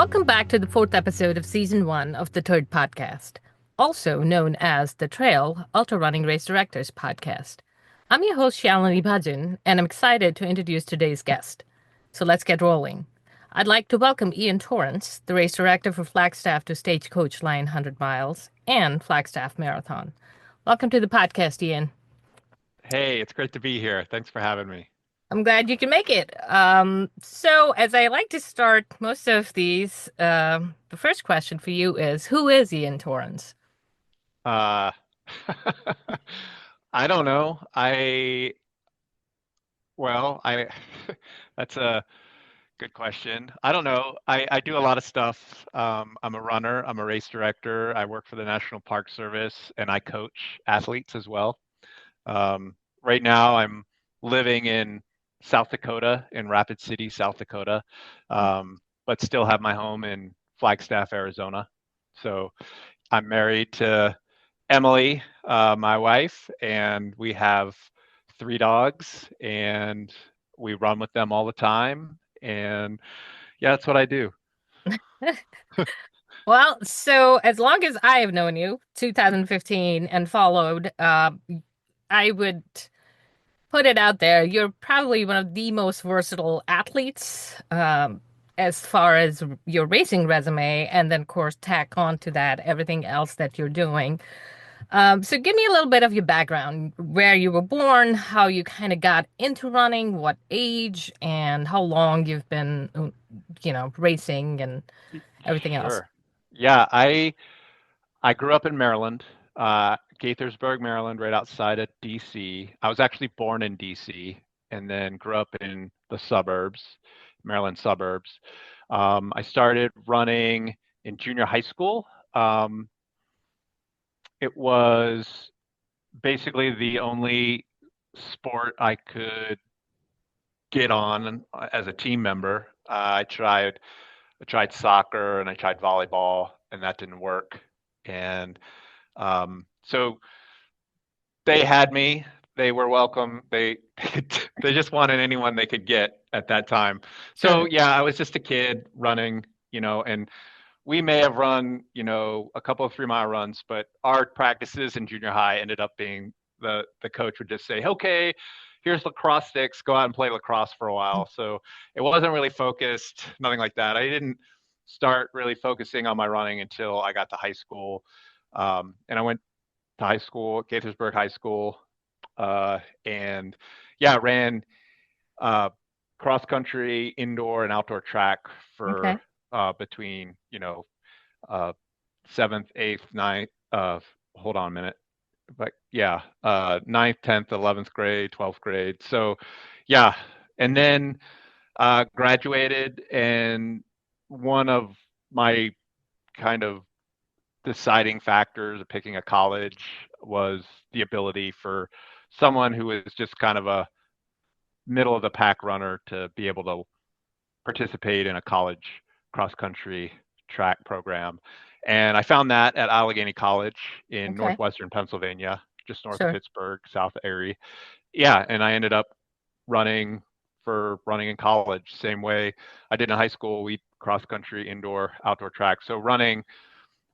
Welcome back to the fourth episode of Season 1 of the TURD podcast, also known as the Trail Ultrarunning Race Directors podcast. I'm your host, Shalini Bhajjan, and I'm excited to introduce today's guest. So let's get rolling. I'd like to welcome Ian Torrence, the race director for Flagstaff to Stagecoach Line 100 Miles and Flagstaff Marathon. Welcome to the podcast, Ian. Hey, it's great to be here. Thanks for having me. I'm glad you can make it. So, as I like to start most of these, the first question for you is, who is Ian Torrance? Uh, I don't know. Well, I, that's a good question. I don't know. I do a lot of stuff. I'm a runner. I'm a race director. I work for the National Park Service and I coach athletes as well. Right now, I'm living in South Dakota, in Rapid City, South Dakota, but still have my home in Flagstaff, Arizona. So I'm married to Emily, my wife, and we have three dogs, and we run with them all the time. And yeah, that's what I do. Well, so as long as I have known you, 2015, and followed, I would put it out there. You're probably one of the most versatile athletes, as far as your racing resume, and then, of course, tack on to that everything else that you're doing. So give me a little bit of your background, where you were born, how you kind of got into running, what age, and how long you've been, racing and everything else. Sure. Yeah, I grew up in Maryland, Gaithersburg, Maryland, right outside of DC. I was actually born in DC and then grew up in the suburbs, Maryland suburbs. I started running in junior high school. Um, it was basically the only sport I could get on as a team member. I tried soccer and I tried volleyball, and that didn't work. And so they had me. They were welcome. They just wanted anyone they could get at that time. So Sure. yeah, I was just a kid running, and we may have run, a couple of 3 mile runs, but our practices in junior high ended up being the coach would just say, okay, here's lacrosse sticks, go out and play lacrosse for a while. So it wasn't really focused, nothing like that. I didn't start really focusing on my running until I got to high school. And I went to high school, Gaithersburg High School, and yeah, ran uh, cross country, indoor and outdoor track for Okay. between uh, seventh, eighth, ninth. Hold on a minute, but yeah, ninth, 10th, 11th grade, 12th grade. So yeah, and then graduated, and one of my kind of deciding factors of picking a college was the ability for someone who is just kind of a middle of the pack runner to be able to participate in a college cross country track program. And I found that at Allegheny College in Okay. northwestern Pennsylvania, just north of Sure. Pittsburgh, South Erie. Yeah, and I ended up running in college, same way I did in high school. We cross country, indoor, outdoor track. So running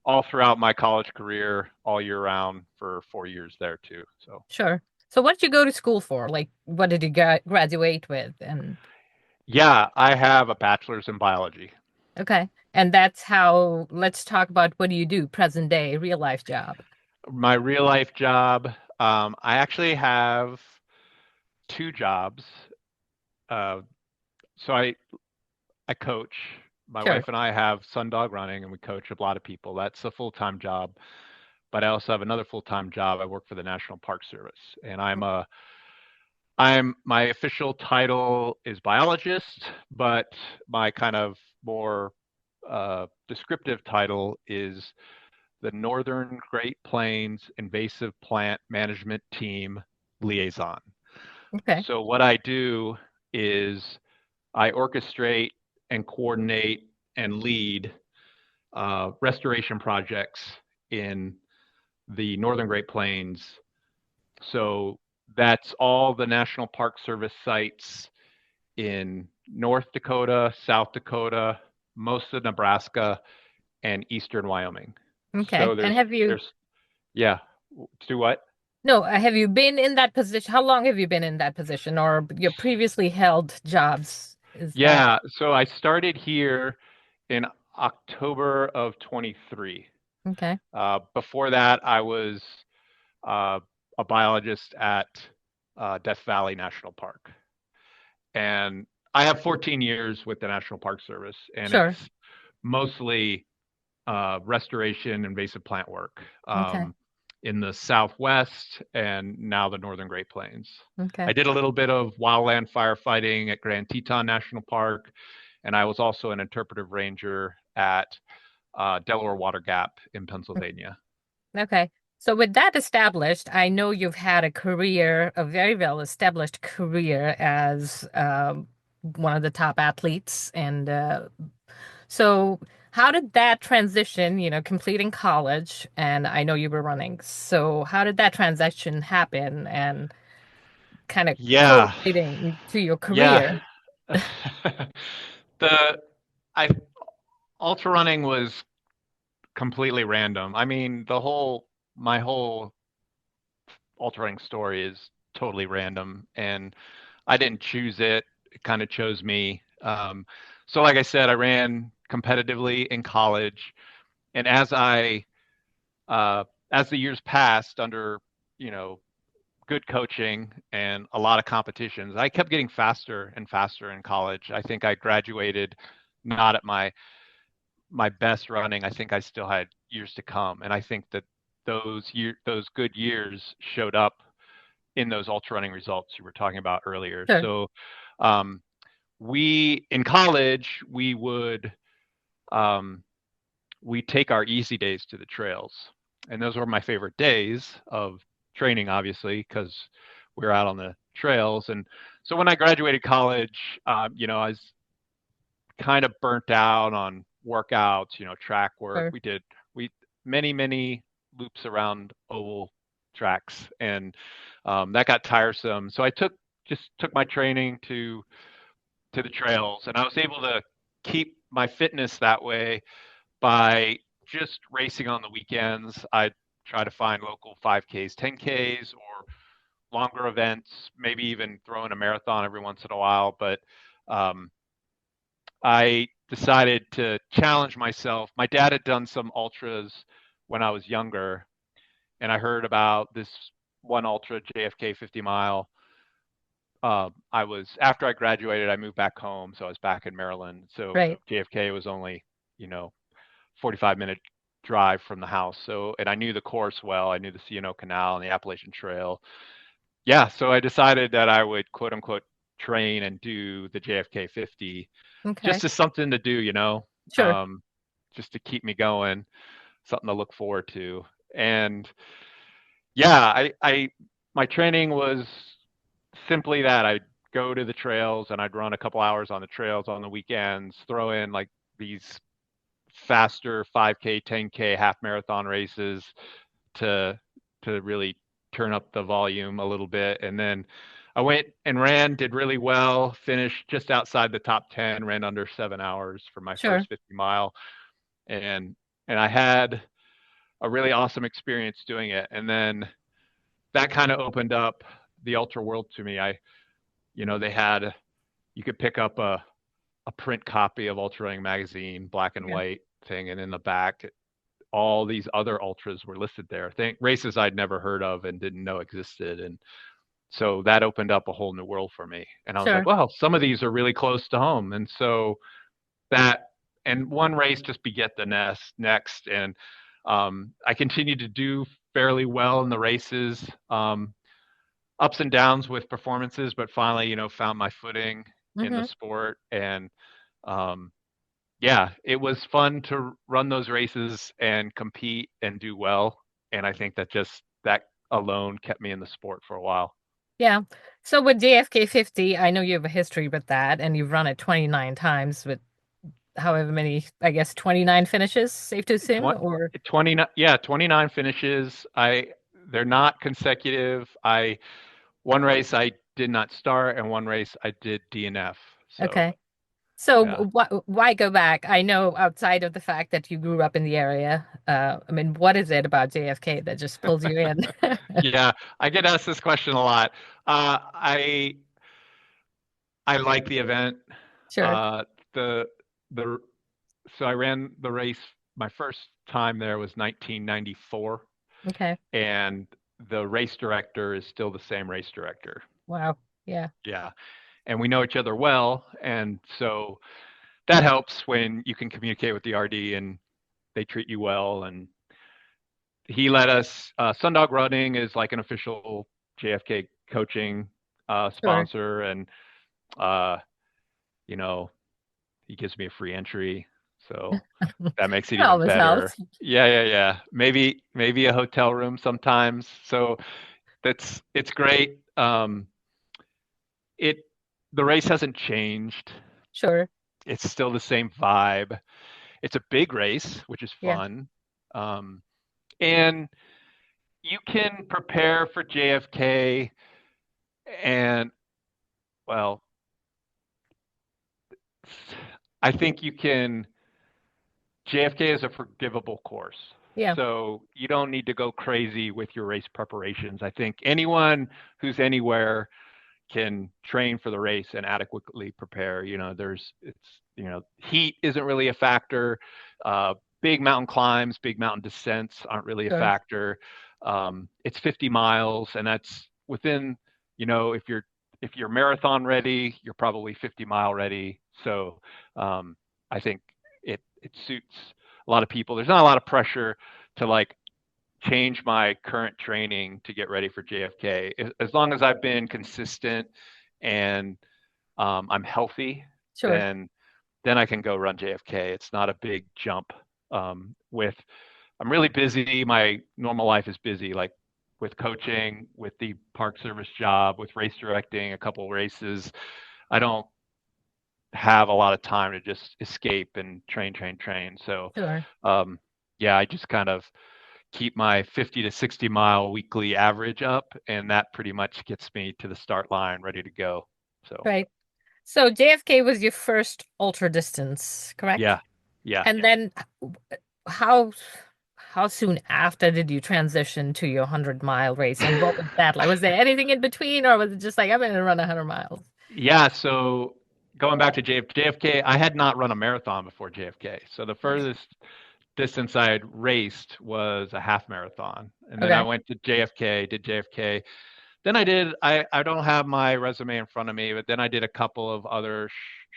all throughout my college career, all year round for 4 years there too. So Sure. So what did you go to school for? Like, what did you graduate with? And yeah, I have a bachelor's in biology. okay. And that's how, let's talk about what do you do present day, real life job. My real life job, I actually have two jobs. Uh, so I coach. My Sure. wife and I have Sundog Running, and we coach a lot of people. That's a full time job. But I also have another full time job. I work for the National Park Service, and I'm my official title is biologist, but my kind of more descriptive title is the Northern Great Plains Invasive Plant Management Team Liaison. Okay. So what I do is I orchestrate and coordinate and lead restoration projects in the Northern Great Plains. So that's all the National Park Service sites in North Dakota, South Dakota, most of Nebraska, and eastern Wyoming. Okay. So And yeah. To what? no, have you been in that position? How long have you been in that position or your previously held jobs? Is that Yeah. So I started here in October of 23. okay? Before that, I was uh, a biologist at Death Valley National Park. And I have 14 years with the National Park Service, and Sure. it's mostly restoration invasive plant work Okay. in the Southwest and now the Northern Great Plains. Okay. I did a little bit of wildland firefighting at Grand Teton National Park, and I was also an interpretive ranger at Delaware Water Gap in Pennsylvania. Okay. So with that established, I know you've had a career, a very well established career as one of the top athletes. And so how did that transition, completing college, and I know you were running. So how did that transition happen and kind of Yeah, correlating to your yeah. career? the I ultra running was completely random. I mean, my whole ultra running story is totally random, and I didn't choose it. It kind of chose me. So, like I said, I ran competitively in college, and uh, as the years passed, under you know good coaching and a lot of competitions, I kept getting faster and faster in college. I think I graduated not at my best running. I think I still had years to come, and I think that those good years showed up in those ultra running results you were talking about earlier. Sure, So, um, we in college um, we take our easy days to the trails, and those were my favorite days of training, obviously, because we were out on the trails. And so when I graduated college, I was kind of burnt out on workouts, track work. sure. We many loops around oval tracks, and that got tiresome. So just took my training to the trails, and I was able to keep my fitness that way by just racing on the weekends. I try to find local 5Ks, 10Ks, or longer events, maybe even throw in a marathon every once in a while. But um, I decided to challenge myself. My dad had done some ultras when I was younger, and I heard about this one ultra, JFK 50 mile. I was after I graduated, I moved back home, so I was back in Maryland. So Right. JFK was only, 45-minute drive from the house. So, and I knew the course well. I knew the C&O Canal and the Appalachian Trail. Yeah, so I decided that I would quote unquote train and do the JFK 50 Okay. just as something to do, Sure. um, just to keep me going, something to look forward to. And yeah, my training was simply that. I'd go to the trails and I'd run a couple hours on the trails on the weekends, throw in like these faster 5K, 10K half marathon races to really turn up the volume a little bit. And then I went and ran, did really well, finished just outside the top 10, ran under 7 hours for my Sure. first 50 mile. And I had a really awesome experience doing it. And then that kind of opened up the ultra world to me. They had, you could pick up a print copy of Ultra Running magazine, black and Yeah. white thing, and in the back, all these other ultras were listed there. Races I'd never heard of and didn't know existed, and so that opened up a whole new world for me. And I was like, Sure. well, some of these are really close to home, and so that and one race just beget the next, and I continued to do fairly well in the races. Ups and downs with performances, but finally, found my footing in the Mm-hmm. sport. And um, yeah, it was fun to run those races and compete and do well. And I think that alone kept me in the sport for a while. Yeah. So with JFK 50, I know you have a history with that, and you've run it 29 times with however many, I guess 29 finishes, safe to assume, Tw- or 29, yeah, 29 finishes. They're not consecutive. One race I did not start, and one race I did DNF. So okay. So Yeah. why go back? I know outside of the fact that you grew up in the area, I mean, what is it about JFK that just pulls you in? Yeah, I get asked this question a lot. Uh, I I like the event. Sure. Uh, the the so I ran the race. My first time there was 1994, Okay. and the race director is still the same race director. Wow. Yeah. Yeah, and we know each other well, and so that helps when you can communicate with the RD and they treat you well. And he let us. Sundog Running is like an official JFK coaching Sure. sponsor, and uh, you know he gives me a free entry, so that makes it That even always better. helps. Yeah, yeah, yeah. Maybe a hotel room sometimes. So it's great. It the race hasn't changed. Sure. It's still the same vibe. It's a big race, which is Yeah. fun. Um, and you can prepare for JFK, and well, I think you can. JFK is a forgivable course. Yeah. So you don't need to go crazy with your race preparations. I think anyone who's anywhere can train for the race and adequately prepare. Heat isn't really a factor. Uh, Big mountain climbs, big mountain descents aren't really a Sure. factor. It's 50 miles, and that's within, if you're marathon ready, you're probably 50-mile ready. So I think it suits a lot of people. There's not a lot of pressure to like change my current training to get ready for JFK. As long as I've been consistent and I'm healthy, Sure. then I can go run JFK. It's not a big jump. With I'm really busy. My normal life is busy, like with coaching, with the park service job, with race directing, a couple races. I don't have a lot of time to just escape and train, train, train. So, Sure. um, yeah, I just kind of keep my 50 to 60-mile weekly average up, and that pretty much gets me to the start line ready to go. So, Right. So JFK was your first ultra distance, correct? yeah, yeah. And then how how soon after did you transition to your 100-mile race? And what was that like? Was there anything in between, or was it just like I'm going to run 100 miles? Yeah, so going back to JFK, I had not run a marathon before JFK. So the furthest distance I had raced was a half marathon. And then I Okay. went to JFK, did JFK. Then I don't have my resume in front of me, but then I did a couple of other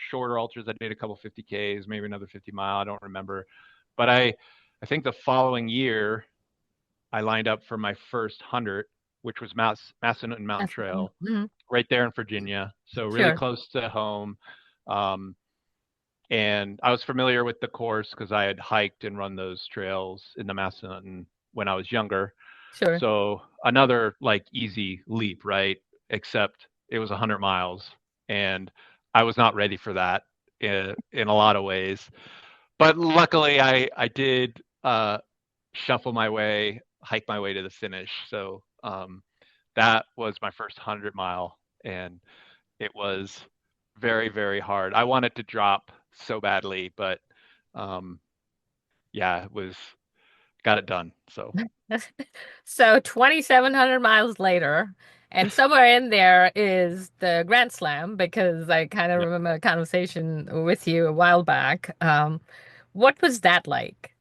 shorter ultras. I did a couple 50Ks, maybe another 50 mile. I don't remember. But I think the following year, I lined up for my first 100, which was Massanutten Mountain Trail Mhm. right there in Virginia. So really Sure. close to home. Um, and I was familiar with the course because I had hiked and run those trails in the Massanutten when I was younger. Sure. So another like easy leap, right? Except it was 100 miles, and I was not ready for that in a lot of ways. But luckily, I did shuffle my way, hike my way to the finish. So that was my first 100-mile, and it was very, very hard. I wanted to drop so badly, but um, yeah, it was got it done. So So 2,700 miles later, and somewhere in there is the Grand Slam because I kind of yeah, remember a conversation with you a while back. What was that like?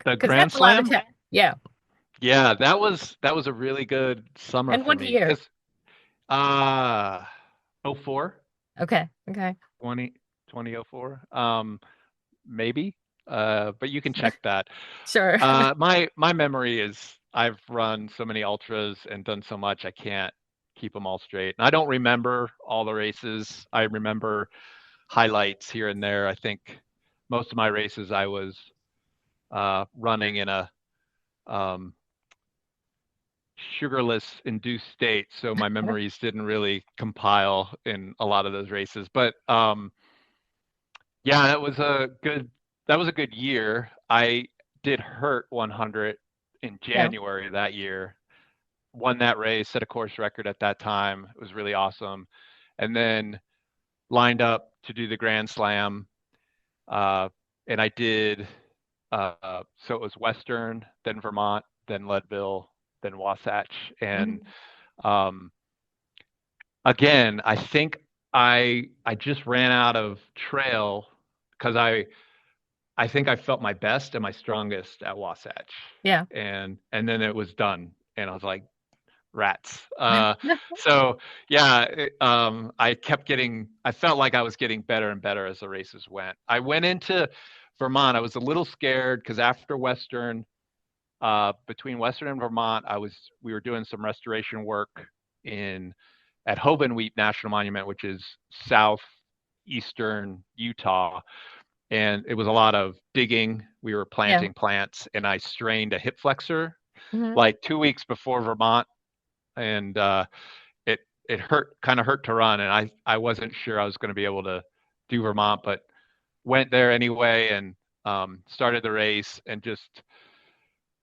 the Because Grand that's a lot of Slam. time. Yeah. Yeah, that was a really good summer And for what me year? because uh '04, Okay. Okay. 2004, maybe. But you can check that. Sure. My memory is I've run so many ultras and done so much I can't keep them all straight. And I don't remember all the races. I remember highlights here and there. I think most of my races I was running in a um, sugarless induced state, so my memories didn't really compile in a lot of those races. But yeah, that was a good year. I did hurt 100 in Yeah. January that year. Won that race, set a course record at that time. It was really awesome. And then lined up to do the Grand Slam. Uh, and I did, so it was Western, then Vermont, then Leadville, then Wasatch. And Mhm. um, again, I think I just ran out of trail because I think I felt my best and my strongest at Wasatch. Yeah. And then it was done. And I was like, rats. So yeah, I felt like I was getting better and better as the races went. I went into Vermont. I was a little scared because after Western, between Western and Vermont, we were doing some restoration work in at Hobenweep National Monument, which is southeastern Utah, and it was a lot of digging. We were Yeah. planting plants, and I strained a hip flexor Hmm. like 2 weeks before Vermont, and it it kind of hurt to run, and I wasn't sure I was going to be able to do Vermont, but went there anyway and started the race and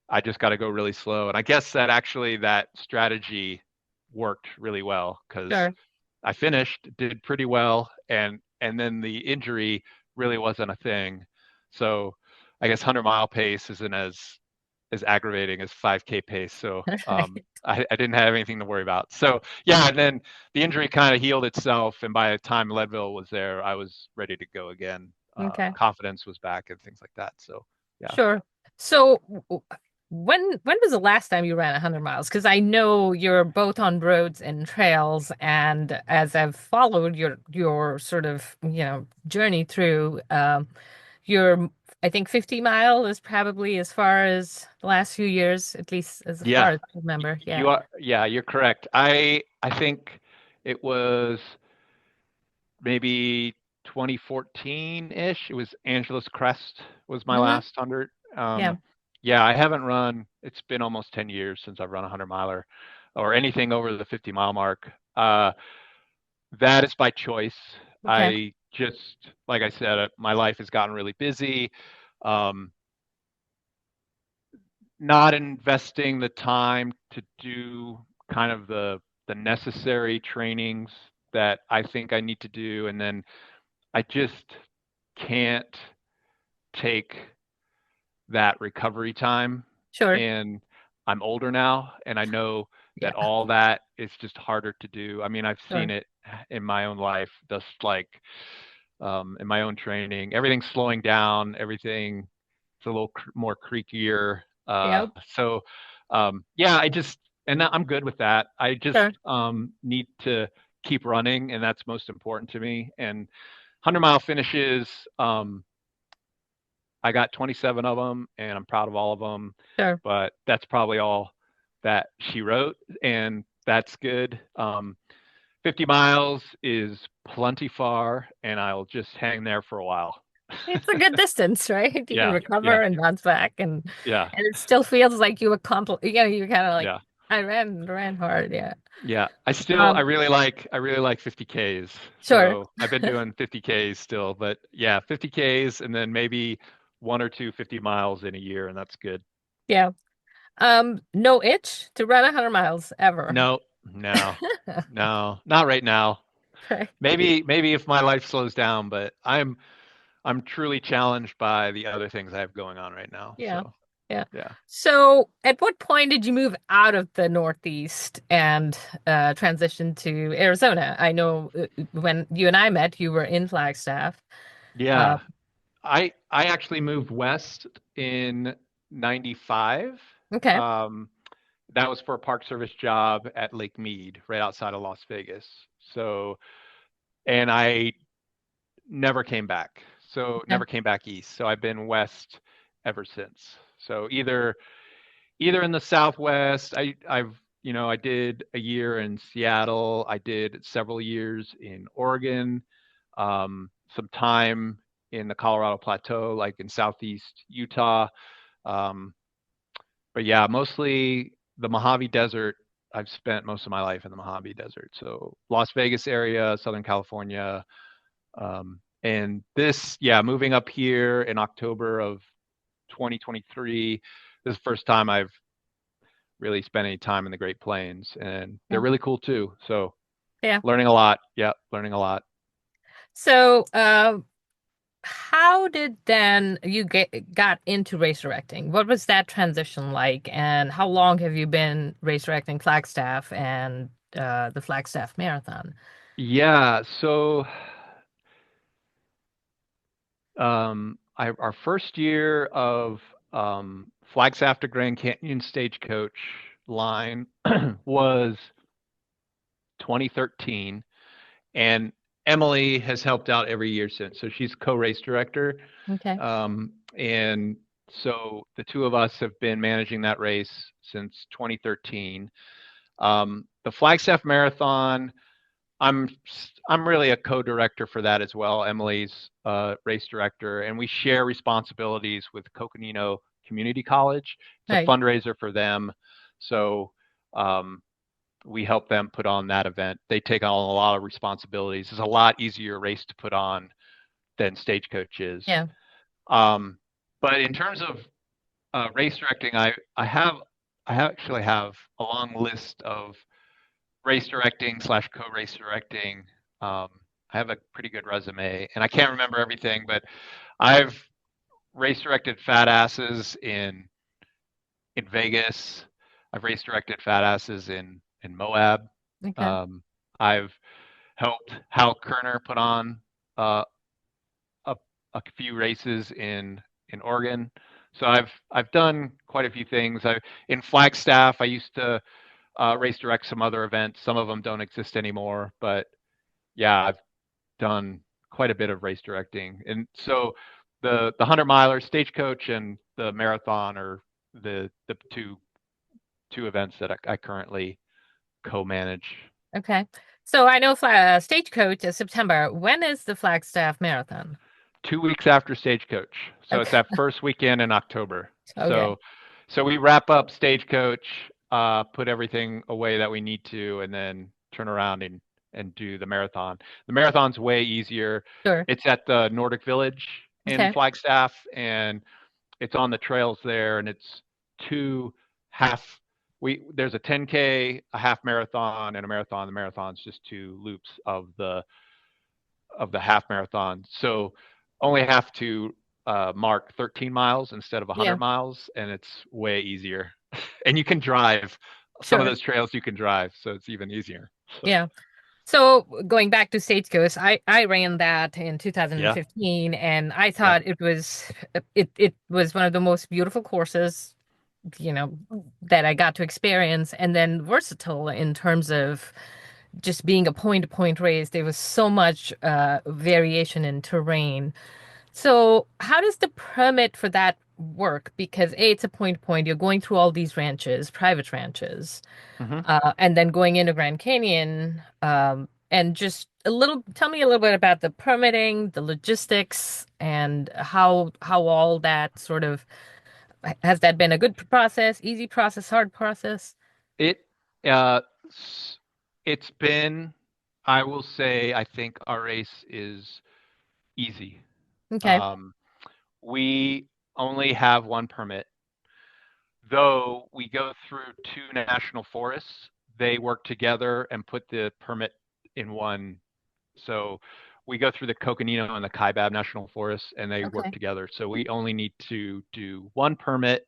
I just got to go really slow. And I guess that strategy worked really well because Sure. I finished, did pretty well, and then the injury really wasn't a thing. So I guess 100-mile pace isn't as aggravating as 5K pace. So Right. I didn't have anything to worry about. So yeah, and then the injury kind of healed itself, and by the time Leadville was there, I was ready to go again. Okay. Confidence was back and things like that. So yeah. Sure. So when was the last time you ran 100 miles? Because I know you're both on roads and trails, and as I've followed your sort of, journey through, your I think 50-mile is probably as far as the last few years, at least as far Yeah, as I remember. you Yeah. are. Yeah, you're correct. I think it was maybe 2014-ish. It was Angeles Crest was my Hmm. last 100. Yeah. Yeah, I haven't run. It's been almost 10 years since I've run a 100-miler or anything over the 50-mile mark. That is by choice. Okay. I just, like I said, my life has gotten really busy. Um, Not investing the time to do kind of the necessary trainings that I think I need to do, and then I just can't take that recovery time. Sure. And I'm older now, and I know Yeah. that all that is just harder to do. I mean, I've seen Sure. it in my own life, just like in my own training. Everything's slowing down, everything is a little more creakier. Yep. So, yeah, and I'm good with that. I just Sure. need to keep running, and that's most important to me. And 100-mile finishes, I got 27 of them, and I'm proud of all of them. Sure. But that's probably all that she wrote, and that's good. 50 miles is plenty far, and I'll just hang there for a while. It's a good distance, right? You can Yeah, yeah, recover and bounce back, and yeah, it still feels like you accomplished. You kind of like yeah, I ran hard. Yeah. yeah. I Um. really like 50Ks. Sure. So I've been doing 50Ks still, but yeah, 50Ks and then maybe one or two 50 miles in a year, and that's good. Yeah. No itch to run 100 miles ever. No, no, no, not right now. Right. Maybe if my life slows down, but I'm truly challenged by the other things I have going on right now. Yeah. So Yeah. yeah. So, at what point did you move out of the Northeast and transition to Arizona? I know when you and I met, you were in Flagstaff. Uh, Yeah. I actually moved west in 95. okay. Um, that was for a Park Service job at Lake Mead, right outside of Las Vegas. So, and I never came back. So Okay. never came back east. So I've been west ever since. So either in the Southwest, I did a year in Seattle. I did several years in Oregon, some time in the Colorado Plateau, like in Southeast Utah. Um, but yeah, mostly the Mojave Desert. I've spent most of my life in the Mojave Desert. So Las Vegas area, Southern California. And moving up here in October of 2023, this is the first time I've really spent any time in the Great Plains, and they're Yeah. really cool too. So Yeah. learning a lot. Yeah, learning a lot. So, how did then you got into race directing? What was that transition like, and how long have you been race directing Flagstaff and the Flagstaff Marathon? Yeah, so our first year of Flagstaff to Grand Canyon Stagecoach line was 2013, and Emily has helped out every year since. So she's co-race director, Okay. and so the two of us have been managing that race since 2013. The Flagstaff Marathon, I'm I'm really a co-director for that as well. Emily's race director, and we share responsibilities with Coconino Community College. It's a Right. fundraiser for them, so um, we help them put on that event. They take on a lot of responsibilities. It's a lot easier race to put on than Stagecoach is. Yeah. Um, but in terms of race directing, I actually have a long list of race directing slash co-race directing. Um, I have a pretty good resume, and I can't remember everything, but I've race directed fat asses in Vegas. I've race directed fat asses in Moab. Okay. Um, I've helped Hal Kerner put on uh, a, a few races in Oregon. So I've done quite a few things. I in Flagstaff, I used to race direct some other events. Some of them don't exist anymore, but yeah, I've done quite a bit of race directing. And so the 100 miler Stagecoach and the marathon are the two events that I currently co-manage. Okay. So I know Stagecoach is September. When is the Flagstaff Marathon? 2 weeks after Stagecoach. So it's Okay. that first weekend in October. Okay. So we wrap up Stagecoach, put everything away that we need to, and then turn around and do the marathon. The marathon's way easier. Sure. It's at the Nordic Village in Okay. Flagstaff, and it's on the trails there, and it's two half. There's a 10K, a half marathon, and a marathon. The marathon's just two loops of the half marathon. So only have to mark 13 miles instead of Yeah. 100 miles, and it's way easier. And you can drive. Some of Sure. those trails you can drive, so it's even easier. So Yeah. So going back to Stagecoach, I ran that in yeah, 2015, and I yeah. thought it was one of the most beautiful courses, that I got to experience, and then versatile in terms of just being a point-to-point race. There was so much variation in terrain. So how does the permit for that work? Because A, it's a point-to-point. You're going through all these ranches, private ranches, hmm and then going into Grand Canyon. And just tell me a little bit about the permitting, the logistics, and how all that sort of has that been a good process, easy process, hard process? It uh, it's been. I will say I think our race is easy. Okay. Um, we only have one permit, though we go through two national forests. They work together and put the permit in one. So we go through the Coconino and the Kaibab National Forests, and they work Okay. together. So we only need to do one permit.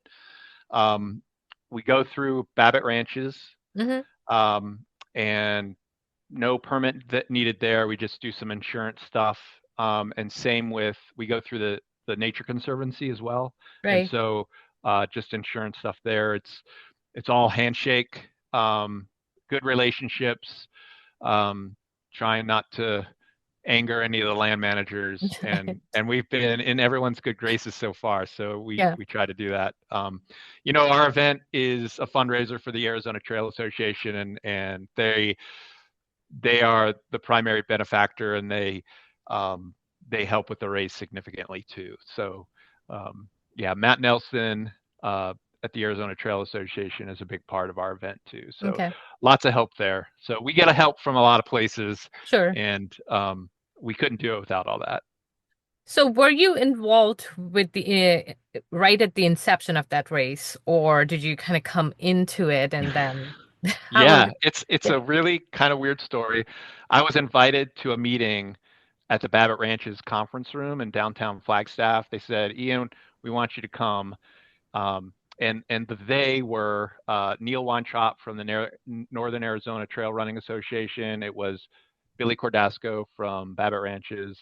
Um, we go through Babbitt Ranches, Hmm. um, and no permit that needed there. We just do some insurance stuff. And same with we go through the Nature Conservancy as well, and Right. so just insurance stuff there. It's all handshake, good relationships, um, trying not to anger any of the land managers, and we've been in everyone's good graces so far. So Yeah. we try to do that. Our event is a fundraiser for the Arizona Trail Association, and they are the primary benefactor, and they help with the race significantly too. So yeah, Matt Nelson at the Arizona Trail Association is a big part of our event too. So Okay. lots of help there. So we get a help from a lot of places, Sure. and we couldn't do it without all that. So were you involved with the right at the inception of that race, or did you kind of come into it and then how? Yeah, it's Yeah. a really kind of weird story. I was invited to a meeting at the Babbitt Ranch's conference room in downtown Flagstaff. They said, Ian, we want you to come. And they were Neil Weintraub from the Northern Arizona Trail Running Association. It was Billy Cordasco from Babbitt Ranches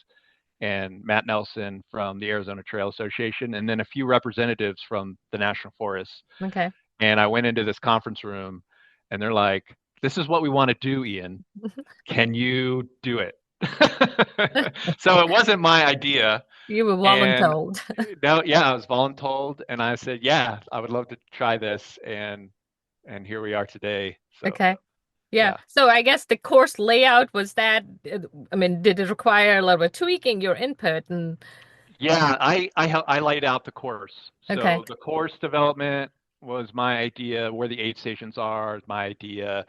and Matt Nelson from the Arizona Trail Association, and then a few representatives from the National Forests. Okay. And I went into this conference room, and they're like, "This is what we want to do, Ian. Can you do it?" So it wasn't my idea, You were and voluntold. no, yeah, I was voluntold, and I said, "Yeah, I would love to try this," and here we are today. So Okay. Yeah. yeah, So I guess the course layout was that, I mean, did it require a little bit tweaking your input and yeah, I laid out the course. okay. So the course development was my idea. Where the aid stations are, is my idea.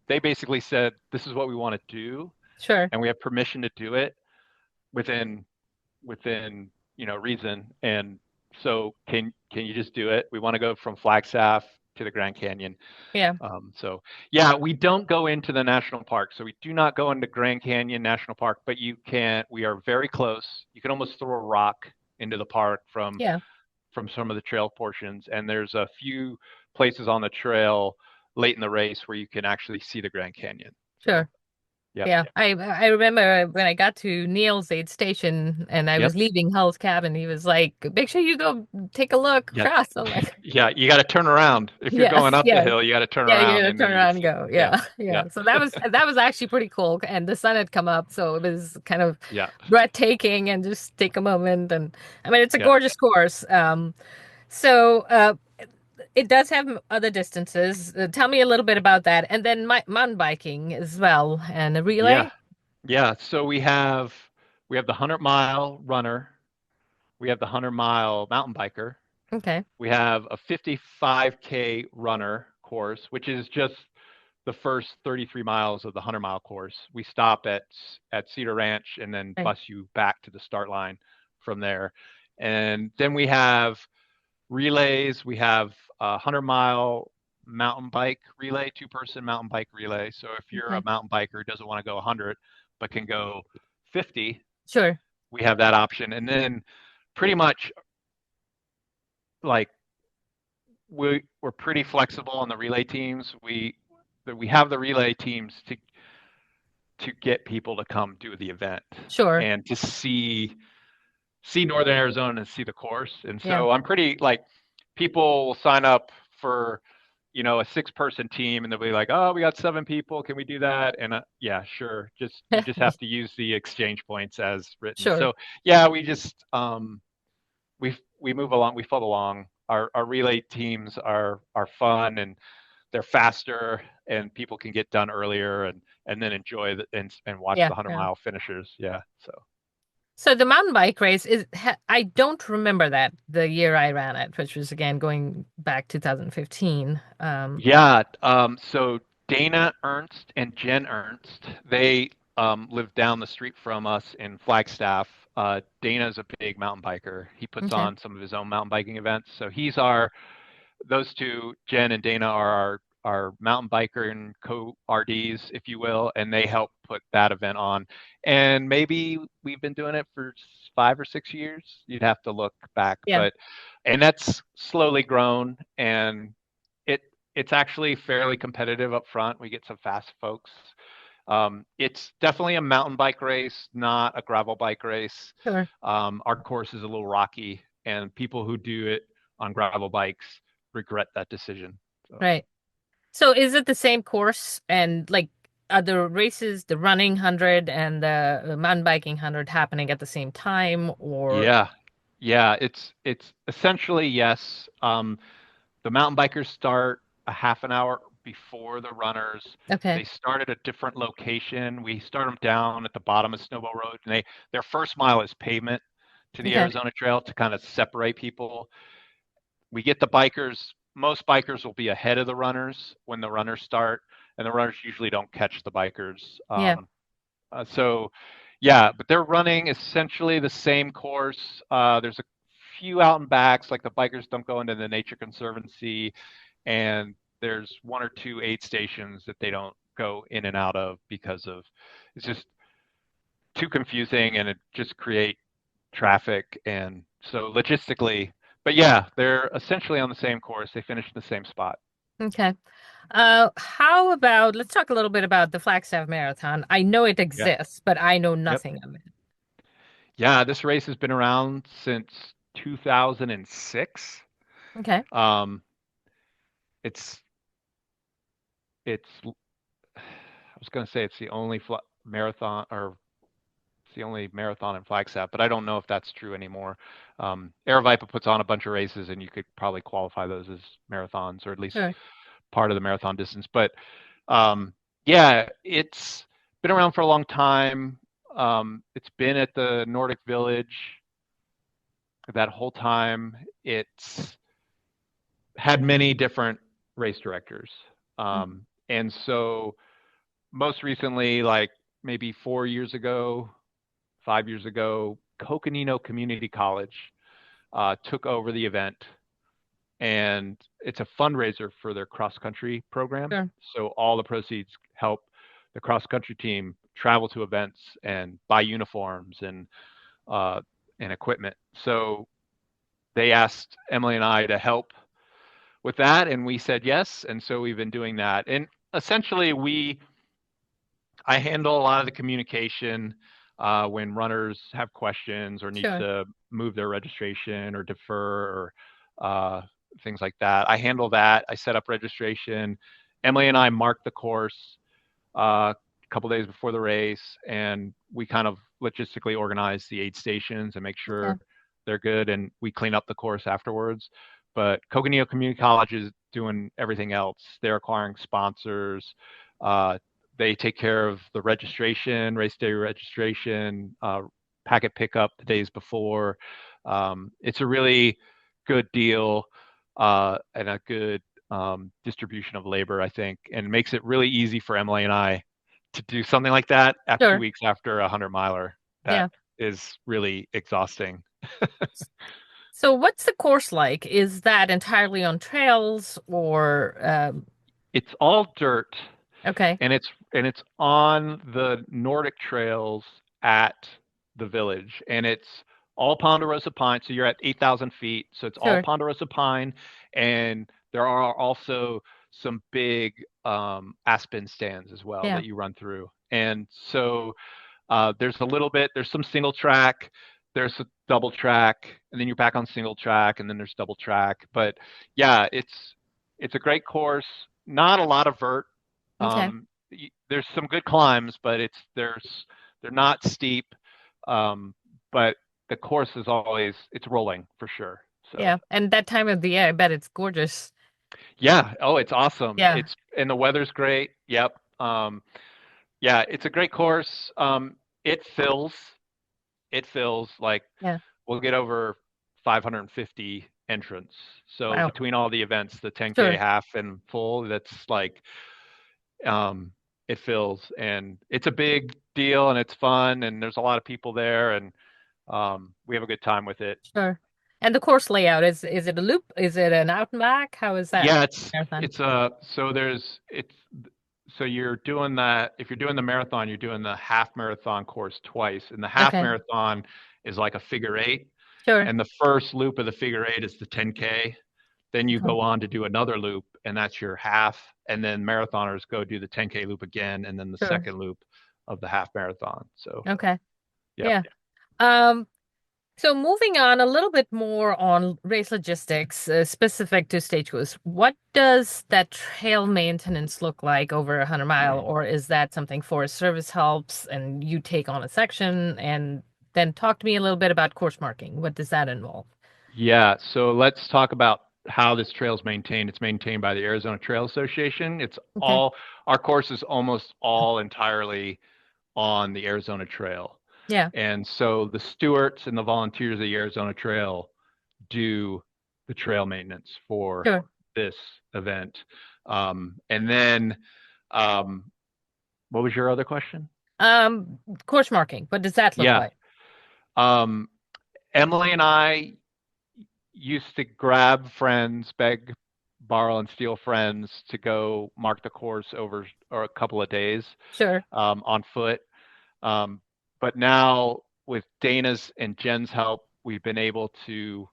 They basically said, "This is what we want to do, Sure. and we have permission to do it within reason. And so can you just do it? We want to go from Flagstaff to the Grand Canyon." Yeah. So yeah, we don't go into the national park. So we do not go into Grand Canyon National Park, but we are very close. You can almost throw a rock into the park Yeah. from some of the trail portions. And there's a few places on the trail late in the race where you can actually see the Grand Canyon. So Sure. yep, Yeah, I remember when I got to Neil's aid station and I yep. was leaving Hull's cabin, he was like, "Make sure you go take a look Yeah. across." I'm like, Yeah, you got to turn around. If you're going "Yes, up the yes, hill, you got to turn yeah, you around gotta and then turn you can around and see. go." Yeah. Yeah, Yeah. yeah. So that was actually pretty cool, and the sun had come up, so it was kind of Yeah. breathtaking and just take a moment. And I mean, it's a Yeah. gorgeous course. So it does have other distances. Tell me a little bit about that, and then mountain biking as well, and a Yeah. relay. Yeah. So we have the 100-mile runner, we have the 100-mile mountain biker, Okay. we have a 55K runner course, which is just the first 33 miles of the 100-mile course. We stop at Cedar Ranch and then Right. bus you back to the start line from there. And then we have relays. We have a 100-mile mountain bike relay, two-person mountain bike relay. So if you're a Okay. mountain biker who doesn't want to go 100 but can go 50, Sure. we have that option. And then pretty much like we're pretty flexible on the relay teams. We have the relay teams to get people to come do the event Sure. and to see Northern Arizona and see the course. And Yeah. so I'm pretty like people will sign up for a 6-person team and they'll be like, "Oh, we got 7 people. Can we do that?" And yeah, sure. You just have to use the exchange points as written. Sure. So yeah, we move along. We float along. Our relay teams are fun and they're faster and people can get done earlier and then enjoy and watch Yeah. the hundred Yeah. mile finishers. Yeah. So So the mountain bike race I don't remember that the year I ran it, which was again going back 2015. yeah. So Dana Ernst and Jen Ernst, they live down the street from us in Flagstaff. Dana's a big mountain biker. He puts Okay. on some of his own mountain biking events. So those two, Jen and Dana, are our mountain biker and co-RDs, if you will, and they help put that event on. And maybe we've been doing it for 5 or 6 years. You'd have to look back, Yeah. and that's slowly grown, and it it's actually fairly competitive up front. We get some fast folks. It's definitely a mountain bike race, not a gravel bike race. Sure. Our course is a little rocky, and people who do it on gravel bikes regret that decision. So Right. So is it the same course and like are the races, the running 100 and the mountain biking 100 happening at the same time or yeah, yeah, it's essentially yes. The mountain bikers start a half an hour before the runners. They okay. start at a different location. We start them down at the bottom of Snowball Road, and their first mile is pavement to the Okay. Arizona Trail to kind of separate people. We get the bikers. Most bikers will be ahead of the runners when the runners start, and the runners usually don't catch the bikers. Yeah. So, yeah, but they're running essentially the same course. There's a few out and backs, like the bikers don't go into the Nature Conservancy, and there's 1 or 2 aid stations that they don't go in and out of because of it's just too confusing and it just create traffic. And so logistically, but yeah, they're essentially on the same course. They finished in the same spot. Okay. How about let's talk a little bit about the Flagstaff Marathon. I know it Yeah. exists, but I know Yep. nothing of it. Yeah, this race has been around since 2006. Okay. Um, it's it's I was going to say it's the only marathon, or it's the only marathon in Flagstaff, but I don't know if that's true anymore. Aravaipa puts on a bunch of races, and you could probably qualify those as marathons, or at least Sure. part of the marathon distance. But yeah, it's been around for a long time. It's been at the Nordic Village that whole time. It's had many different race directors. Mhm. And so most recently, like maybe 4 years ago, 5 years ago, Coconino Community College took over the event, and it's a fundraiser for their cross country program. Sure. So all the proceeds help the cross country team travel to events and buy uniforms uh, and equipment. So they asked Emily and I to help with that, and we said yes. And so we've been doing that. And essentially, I handle a lot of the communication when runners have questions or need Sure. to move their registration or defer or things like that. I handle that. I set up registration. Emily and I mark the course a couple days before the race, and we kind of logistically organize the aid stations and make Okay. sure they're good, and we clean up the course afterwards. But Coconino Community College is doing everything else. They're acquiring sponsors. Uh, they take care of the registration, race day registration, packet pickup the days before. It's a really good deal and a good distribution of labor, I think, and makes it really easy for Emily and I to do something like that at two Sure. weeks after a 100 miler. That Yeah. is really exhausting. So what's the course like? Is that entirely on trails or It's all dirt, okay. and it's on the Nordic trails at the village, and it's all ponderosa pine. So you're at 8,000 feet, so it's all Sure. ponderosa pine, and there are also some big aspen stands as well Yeah. that you run through. And so there's some single track, there's a double track, and then you're back on single track, and then there's double track. But yeah, it's a great course. Not a lot of vert. Okay. There's some good climbs, but they're not steep. Um, but the course is always it's rolling for sure. So Yeah. And that time of the year, I bet it's gorgeous. yeah, oh, it's awesome. Yeah. It's and the weather's great. Yep. Yeah, it's a great course. It fills. It fills like Yeah. we'll get over 550 entrants. So Wow. between all the events, the 10K Sure. half and full, that's like um, it fills, and it's a big deal, and it's fun, and there's a lot of people there, and we have a good time with it. Sure. And the course layout, is it a loop? Is it an out and back? How is that Yeah, marathon? it's so there's it's so you're doing that if you're doing the marathon, you're doing the half marathon course twice, and the half Okay. marathon is like a figure eight. Sure. And the first loop of the figure eight is the 10K. Then you Okay. go on to do another loop, and that's your half. And then marathoners go do the 10K loop again, and then the Sure. second loop of the half marathon. So, Okay. yep. Yeah. Um, so moving on a little bit more on race logistics, specific to Stagecoach, what does that trail maintenance look like over 100 mile, or is that something Forest Service helps and you take on a section? And then talk to me a little bit about course marking. What does that involve? Yeah. So let's talk about how this trail is maintained. It's maintained by the Arizona Trail Association. Okay. Our course is almost all entirely on the Arizona Trail. Yeah. And so the stewards and the volunteers of the Arizona Trail do the trail maintenance for Sure. this event. And then, um, what was your other question? Um, Course marking. What does that look Yeah. like? Um, Emily and I used to grab friends, beg, borrow, and steal friends to go mark the course over or a couple of days Sure. on foot. Um, but now with Dana's and Jen's help, we've been able to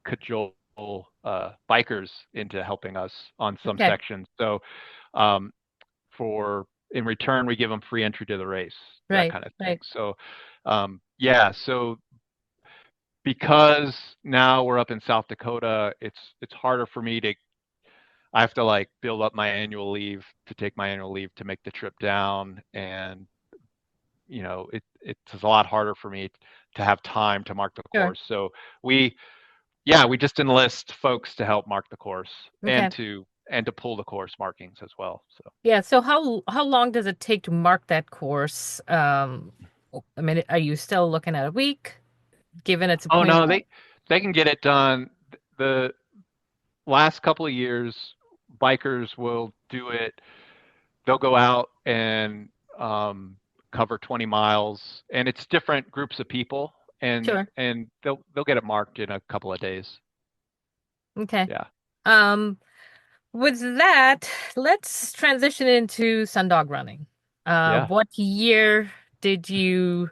cajole bikers into helping us on some Okay. sections. So um, for in return, we give them free entry to the race, that Right. kind of thing. Right. So yeah, so because now we're up in South Dakota, it's harder for me to. I have to like build up my annual leave to take my annual leave to make the trip down, and it's a lot harder for me to have time to mark the Sure. course. So we yeah, we just enlist folks to help mark the course Okay. and to pull the course markings as well. So Yeah. So how long does it take to mark that course? I mean, are you still looking at a week, given its oh no, appointment? they can get it done. The last couple of years, bikers will do it. They'll go out and cover 20 miles, and it's different groups of people, and Sure. they'll get it marked in a couple of days. Okay. Yeah, Um, with that, let's transition into Sundog Running. yeah. What year did you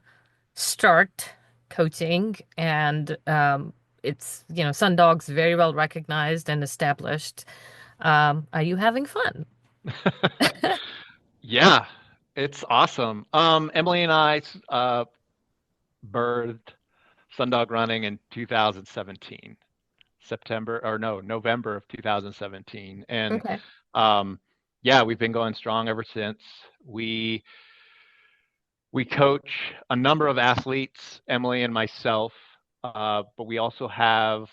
start coaching? And it's, Sundog's very well recognized and established. Are you having fun? Yeah, it's awesome. Emily and I birthed Sundog Running in 2017, September or no, November of 2017, and Okay. um, yeah, we've been going strong ever since. We coach a number of athletes, Emily and myself, but we also have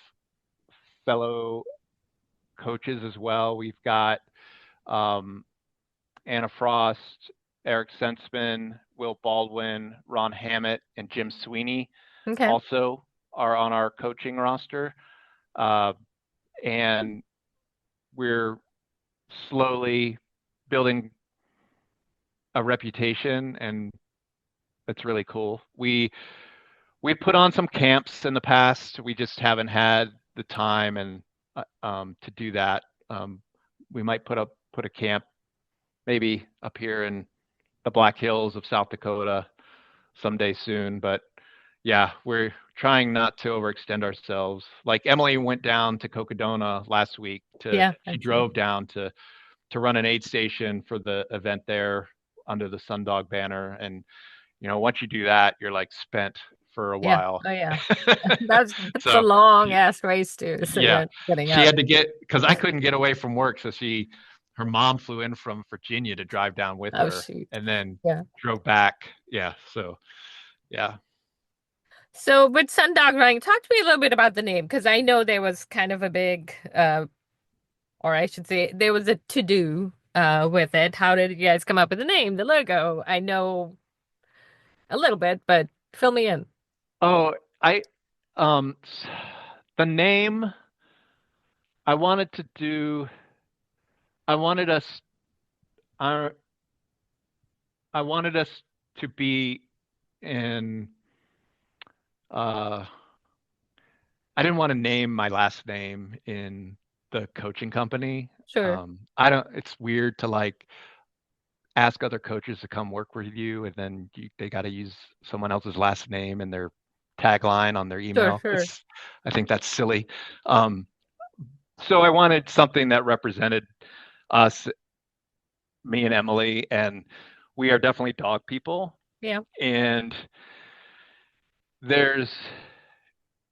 fellow coaches as well. We've got um, Anna Frost, Eric Sensman, Will Baldwin, Ron Hammett, and Jim Sweeney Okay. also are on our coaching roster. Uh, and we're slowly building a reputation, and it's really cool. We put on some camps in the past. We just haven't had the time and to do that. We might put a camp maybe up here in the Black Hills of South Dakota someday soon. But yeah, we're trying not to overextend ourselves. Like Emily went down to Cocodona last week Yeah, she I've seen. drove down to run an aid station for the event there under the Sundog banner. And once you do that, you're like spent for a Yeah. while. Oh, yeah. That's a So long ass race too. So yeah, yeah, getting she out. had to get because I couldn't get away from work, so her mom flew in from Virginia to drive down with Oh, her, shoot. and then Yeah. drove back. Yeah, so yeah. So with Sundog Running, talk to me a little bit about the name because I know there was kind of a big, or I should say, there was a to-do with it. How did you guys come up with the name, the logo? I know a little bit, but fill me in. Oh, I um the name I wanted to do. I wanted us. I I wanted us to be in. Uh, I didn't want to name my last name in the coaching company. Sure, I don't. It's weird to like ask other coaches to come work with you, and then they got to use someone else's last name in their tagline on their sure, email. sure. I think that's silly. Um, so I wanted something that represented us, me and Emily, and we are definitely dog people. Yeah, And there's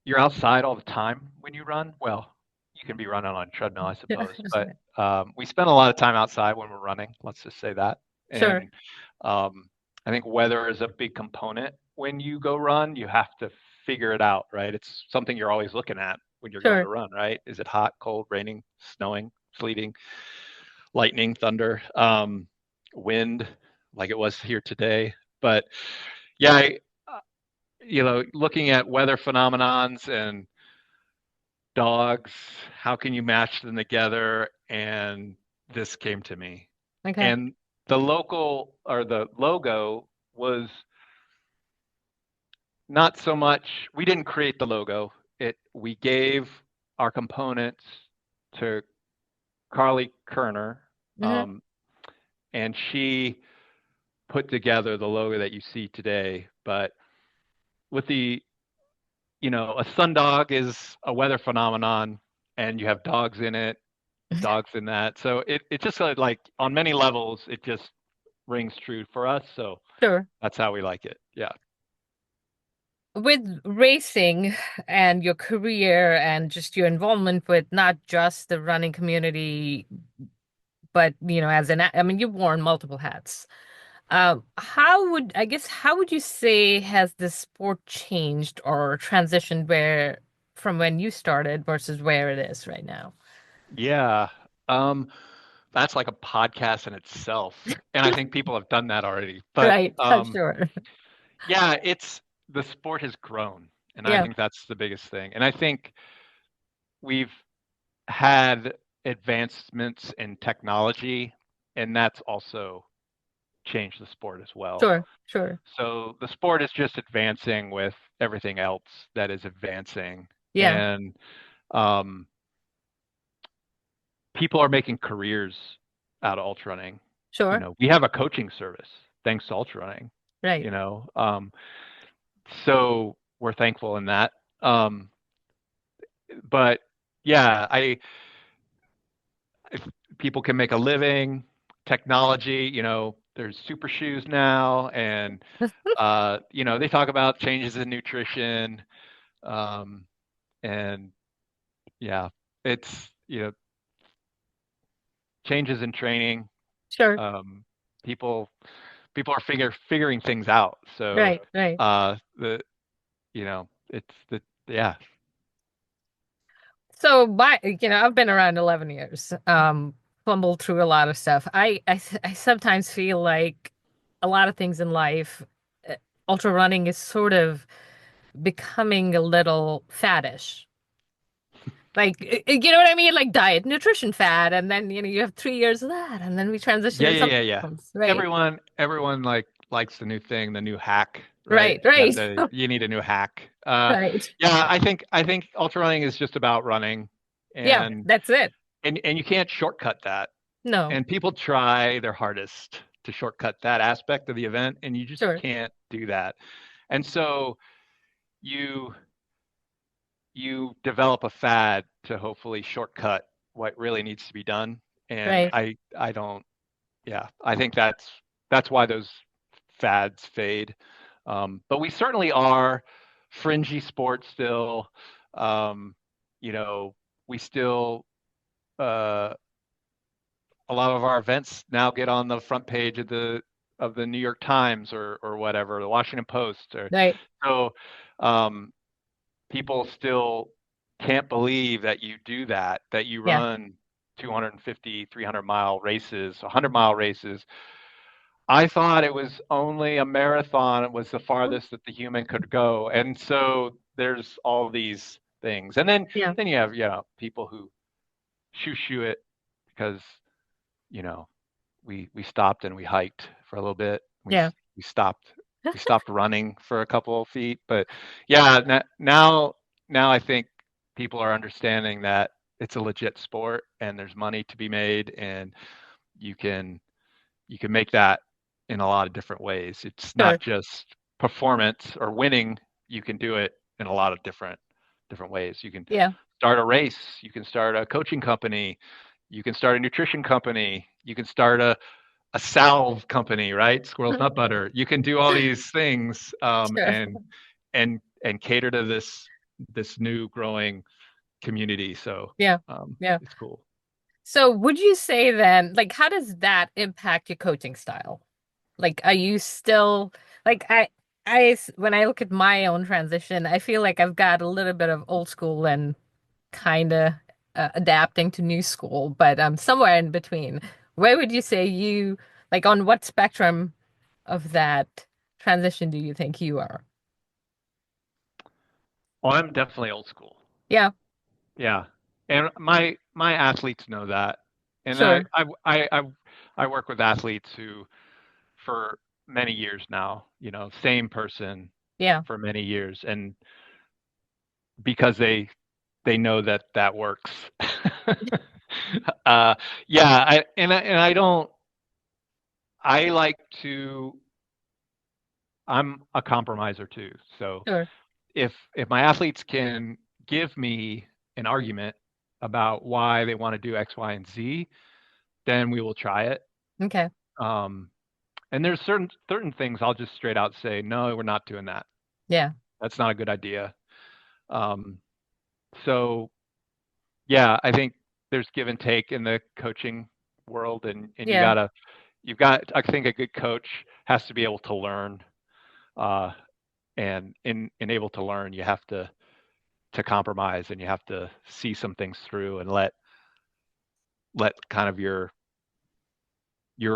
you're outside all the time when you run. Well, you can be running on a treadmill, I suppose, but we spend a lot of time outside when we're running. Let's just say that. sure, And I think weather is a big component when you go run. You have to figure it out, right? It's something you're always looking at when you're going sure, to run, right? Is it hot, cold, raining, snowing, sleeting, lightning, thunder, wind, like it was here today? But yeah, looking at weather phenomenons and dogs, how can you match them together? And this came to me. okay. And the logo was not so much, we didn't create the logo. We gave our components to Carly Kerner, Hmm. um, and she put together the logo that you see today. But with a sundog is a weather phenomenon, and you have dogs in it, dogs in that. So it just like on many levels, it just rings true for us. So Sure. that's how we like it. Yeah. With racing and your career and just your involvement with not just the running community, but as I mean, you've worn multiple hats. How would you say has the sport changed or transitioned where from when you started versus where it is right now? Yeah. Um, that's like a podcast in itself. And I think people have done that already. But Right, I'm sure. yeah, the sport has grown. And I Yeah, think that's the biggest thing. And I think we've had advancements in technology, and that's also changed the sport as well. sure, sure. So the sport is just advancing with everything else that is advancing. Yeah, And um, people are making careers out of ultra running. sure. We have a coaching service thanks to ultra running. Right, You know, so we're thankful in that. Um, but yeah, if people can make a living, technology. There's super shoes now, and they talk about changes in nutrition, um, and yeah, it's changes in training. sure. Um, people people are figuring things out. So Right, right. the it's the yeah. So I've been around 11 years. Fumbled through a lot of stuff. I sometimes feel like a lot of things in life, uh, ultra running is sort of becoming a little faddish. Like, you know what I mean? Like diet, nutrition fad, and then you have 3 years of that, and then we transition Yeah, to yeah, yeah, something yeah. else. Right, Everyone likes the new thing, the new hack, right? right, right, You need a new hack. right. Yeah, I think ultra running is just about running, Yeah, and that's it. and you can't shortcut that. No, And people try their hardest to shortcut that aspect of the event, and you just sure, can't do that. And so you you develop a fad to hopefully shortcut what really needs to be done. And right. I don't yeah, I think that's why those fads fade. But we certainly are fringy sports still. Um, you know, we still a lot of our events now get on the front page of the New York Times or whatever, the Washington Post. Or Right. so um, people still can't believe that you do that, that you Yeah. run 250, 300-mile races, 100-mile races. I thought it was only a marathon. It was the farthest that the human could go. And so there's all these things. And Yeah. then you have, people who shoo it because, you know, we stopped and we hiked for a little bit. Yeah. We stopped running for a couple of feet. But yeah, now I think people are understanding that it's a legit sport and there's money to be made, and you can you can make that in a lot of different ways. It's Sure. not just performance or winning. You can do it in a lot of different ways. You can Yeah. start a race. You can start a coaching company. You can start a nutrition company. You can start a salve company, right? Squirrel's nut butter. You can do all these things, Sure. and cater to this new growing community. So Yeah. Yeah. it's cool. So would you say then, like, how does that impact your coaching style? Like, are you still like when I look at my own transition, I feel like I've got a little bit of old school and kind of adapting to new school, but somewhere in between. Where would you say like, on what spectrum of that transition do you think you are? Well, I'm definitely old school. Yeah, Yeah, and my athletes know that, and sure. I work with athletes who for many years now, same person Yeah, for many years, and because they know that that works. uh, yeah, I don't. I like to I'm a compromiser too. So Sure. if my athletes can give me an argument about why they want to do X, Y, and Z, then we will try it. Okay. Um, and there's certain things I'll just straight out say, no, we're not doing that. Yeah. That's not a good idea. Um, so yeah, I think there's give and take in the coaching world, and Yeah. I think a good coach has to be able to learn, uh, and in able to learn, you have to compromise, and you have to see some things through and let kind of your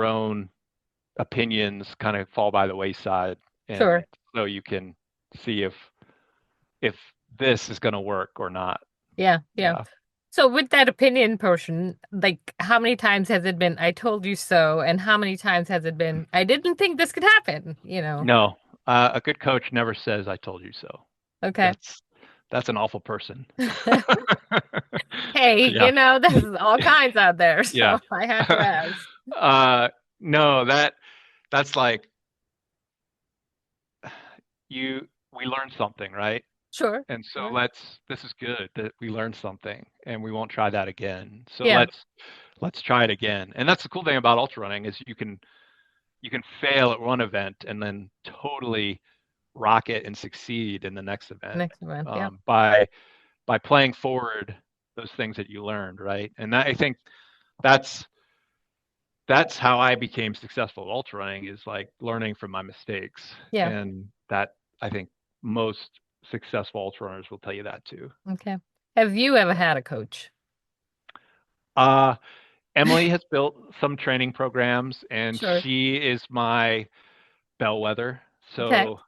own opinions kind of fall by the wayside, and Sure. so you can see if this is going to work or not. Yeah. Yeah. Yeah. So with that opinion portion, like how many times has it been, I told you so, and how many times has it been, I didn't think this could happen, you know? No, a good coach never says "I told you so." Okay. That's that's an awful person. Hey, Yeah, there's all kinds out there, yeah. so I had to ask. uh, no, that's like you. We learned something, right? Sure. And so Sure. this is good that we learned something, and we won't try that again. So Yeah. let's try it again. And that's the cool thing about ultra running is you can fail at one event and then totally rock it and succeed in the next event, Next event. Yeah. by playing forward those things that you learned, right? And I think that's that's how I became successful at ultra running, is like learning from my mistakes. Yeah. And that, I think, most successful ultra runners will tell you that too. Okay. Have you ever had a coach? Uh, Emily has built some training programs, and Sure. she is my bellwether. Okay. So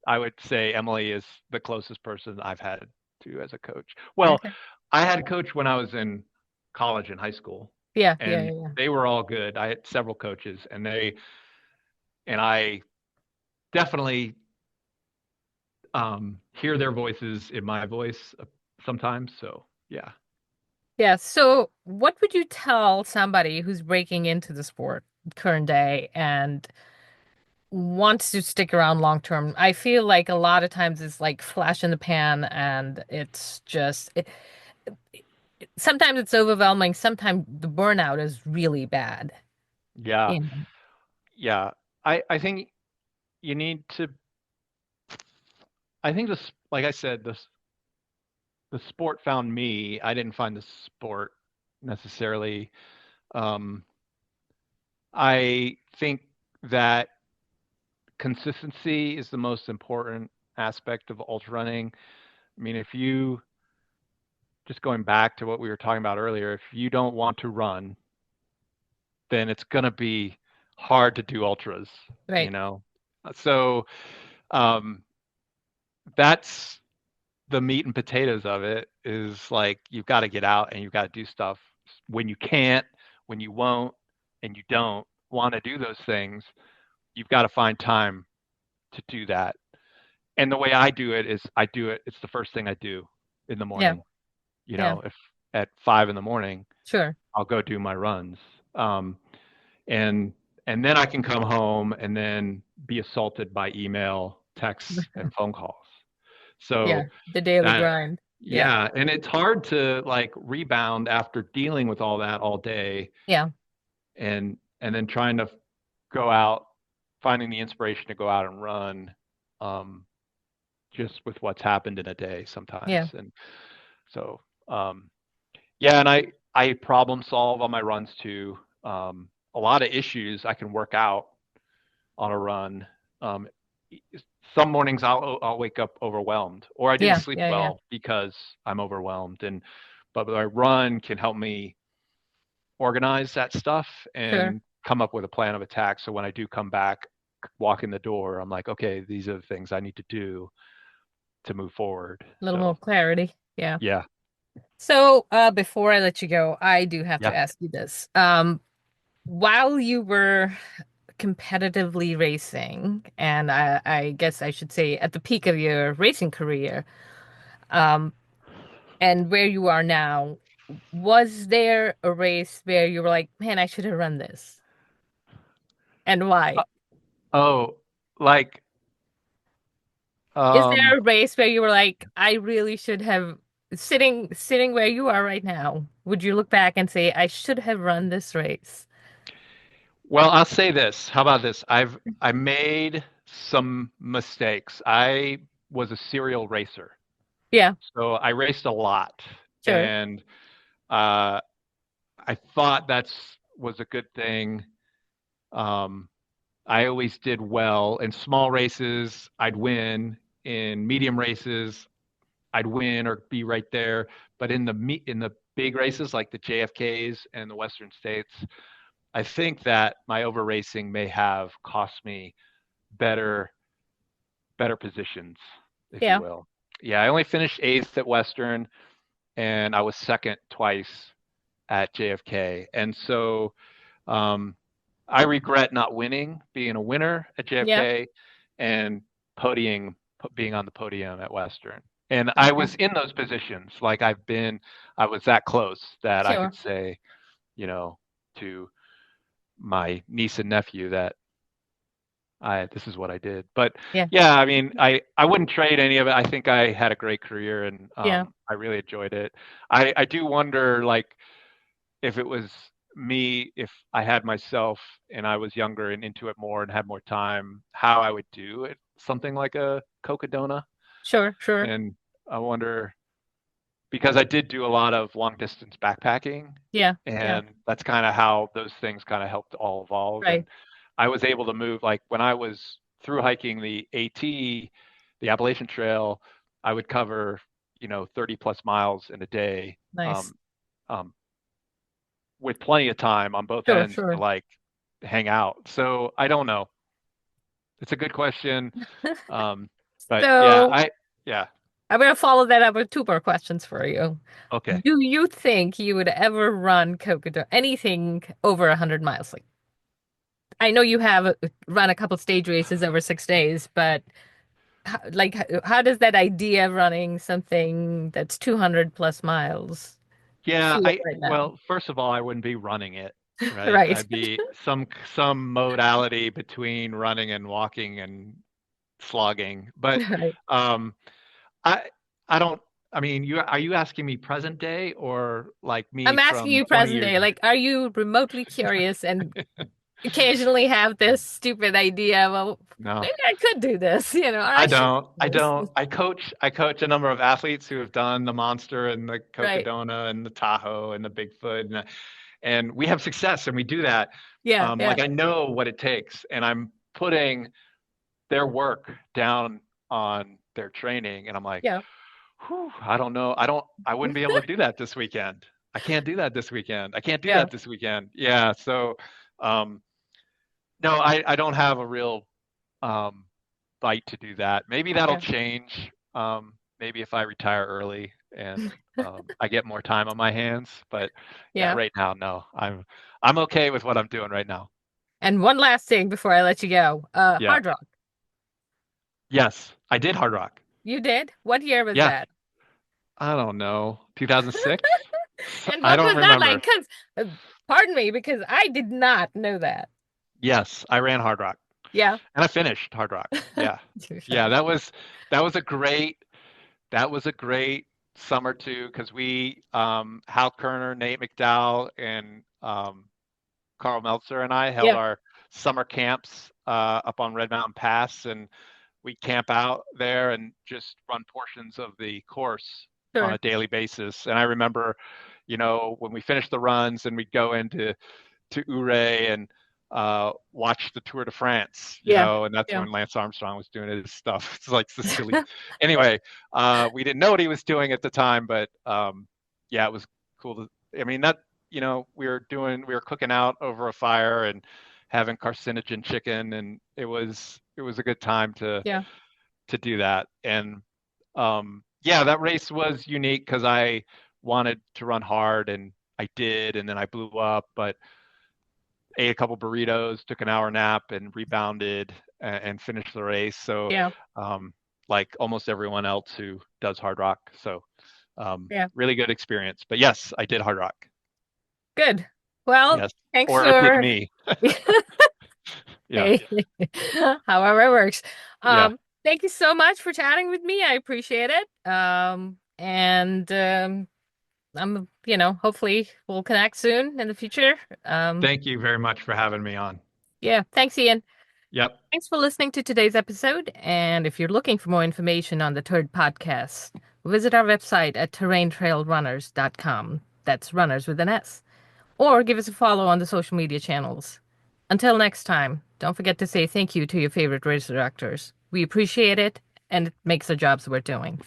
I would say Emily is the closest person I've had to as a coach. Well, Okay. I had a coach when I was in college and high school, Yeah. Yeah. and Yeah. they were all good. I had several coaches, and I definitely hear their voices in my voice sometimes. So yeah. Yeah. So, what would you tell somebody who's breaking into the sport current day and wants to stick around long term? I feel like a lot of times it's like flash in the pan and it's just sometimes it's overwhelming, sometimes the burnout is really bad. Yeah. You know. Yeah. I think you need to, I think this, like I said, this the sport found me. I didn't find the sport necessarily. Um, I think that consistency is the most important aspect of ultra running. I mean, if you, just going back to what we were talking about earlier, if you don't want to run, then it's going to be hard to do ultras, you Right. know? So um, that's the meat and potatoes of it, is like you've got to get out and you've got to do stuff when you can't, when you won't, and you don't want to do those things. You've got to find time to do that. And the way I do it is I do it, it's the first thing I do in the Yeah. morning. You Yeah. know, if at 5 in the morning, Sure. I'll go do my runs. Um, and and then I can come home and then be assaulted by email, texts, and phone calls. Yeah. So The daily that, grind. Yeah. yeah, and it's hard to like rebound after dealing with all that all day, Yeah. and then trying to go out, finding the inspiration to go out and run, um, just with what's happened in a day sometimes. Yeah. And so yeah, and I problem solve on my runs too. A lot of issues I can work out on a run. Um, some mornings I'll wake up overwhelmed, or I didn't Yeah. sleep Yeah. Yeah. well because I'm overwhelmed, and but my run can help me organize that stuff Sure. and come up with a plan of attack. So when I do come back, walk in the door, I'm like, okay, these are the things I need to do to move forward. A little more So clarity. Yeah. yeah, So, before I let you go, I do have to yeah. ask you this. While you were competitively racing, and I guess I should say at the peak of your racing career, um, and where you are now, was there a race where you were like, man, I should have run this? And Uh, why? oh, like Is there Um, a race where you were like, I really should have sitting where you are right now? Would you look back and say, I should have run this race? well, I'll say this. How about this? I made some mistakes. I was a serial racer, Yeah, so I raced a lot, sure. and uh, I thought that's was a good thing. Um, I always did well in small races. I'd win in medium races. I'd win or be right there. But in the big races like the JFKs and the Western States, I think that my over racing may have cost me better better positions, if you Yeah, will. Yeah, I only finished eighth at Western, and I was second twice at JFK, and so um, I regret not winning, being a winner at yeah. JFK, and podium being on the podium at Western. And I Okay, was in those positions, like I was that close that I could sure. say, you know, to my niece and nephew that this is what I did. But Yeah, yeah, I mean, I wouldn't trade any of it. I think I had a great career and yeah, I really enjoyed it. I do wonder like if it was me, if I had myself and I was younger and into it more and had more time, how I would do it, something like a Cocodona. sure, sure. And I wonder because I did do a lot of long distance backpacking, Yeah, yeah, and that's kind of how those things kind of helped all evolve. right. And I was able to move like when I was through hiking the AT, the Appalachian Trail, I would cover 30 plus miles in a day, Nice. um, um, with plenty of time on both Sure, ends to sure. like hang out. So I don't know. It's a good question. But yeah, So yeah, I'm gonna follow that up with two more questions for you. okay. Do you think you would ever run Kokoda anything over 100 miles? Like, I know you have run a couple stage races over 6 days, but how does that idea of running something that's 200 plus miles Yeah, feel right now? well, first of all, I wouldn't be running it, right? Right. I'd be some modality between running and walking and slogging. But Right. um I I don't I mean, you are you asking me present day or like me I'm asking from you 20 present years? day. Like, are you remotely curious and occasionally have this stupid idea, well, No. maybe I could do this, or I I should don't. I do don't. this. I coach a number of athletes who have done the Monster and the Right. Cocodona and the Tahoe and the Bigfoot and we have success and we do that. Yeah, yeah, Like I know what it takes and I'm putting their work down on their training and I'm like, yeah, whew, I don't know. I wouldn't be able to do that this weekend. I can't do that this weekend. I can't do yeah, that this weekend. Yeah. So, um, no, I don't have a real, um, bite to do that. Maybe that'll yeah, change. Maybe if I retire early and, I get more time on my hands, but yeah, yeah. right now, no, I'm okay with what I'm doing right now. And one last thing before I let you go. Yeah. Hard Rock. Yes, I did Hard Rock. You did? What year was Yeah. that? I don't know. 2006? And I what don't was that remember. like? Pardon me, because I did not know that. Yes, I ran Hard Rock Yeah. and I finished Hard Rock. Yeah. You Yeah, finished. that was a great that was a great summer too because we Hal Kerner, Nate McDowell, and Carl Meltzer and I held Yeah, our summer camps up on Red Mountain Pass, and we camp out there and just run portions of the course on sure. a daily basis. And I remember, when we finished the runs and we'd go into Ouray and watch the Tour de France, Yeah, and that's yeah, when Lance Armstrong was doing his stuff. It's like the silly. Anyway, we didn't know what he was doing at the time, but yeah, it was cool to. I mean, that we were cooking out over a fire and having carcinogen chicken, and it was a good time yeah, to do that. And yeah, that race was unique because I wanted to run hard, and I did, and then I blew up, but ate a couple burritos, took an hour nap, and rebounded and finished the race. So, yeah, um, like almost everyone else who does hard rock, so yeah. really good experience. But yes, I did hard rock. Good. Well, Yes, thanks or it did for me. Yeah, hey, however it works. yeah. Um, Thank you so much for chatting with me. I appreciate it. And hopefully we'll connect soon in the future. Um, Thank you very much for having me on. yeah, thanks, Ian. Yep. Thanks for listening to today's episode. And if you're looking for more information on the TURD podcast, visit our website at terraintrailrunners.com. That's runners with an S. Or give us a follow on the social media channels. Until next time, don't forget to say thank you to your favorite race directors. We appreciate it, and it makes the jobs worth doing.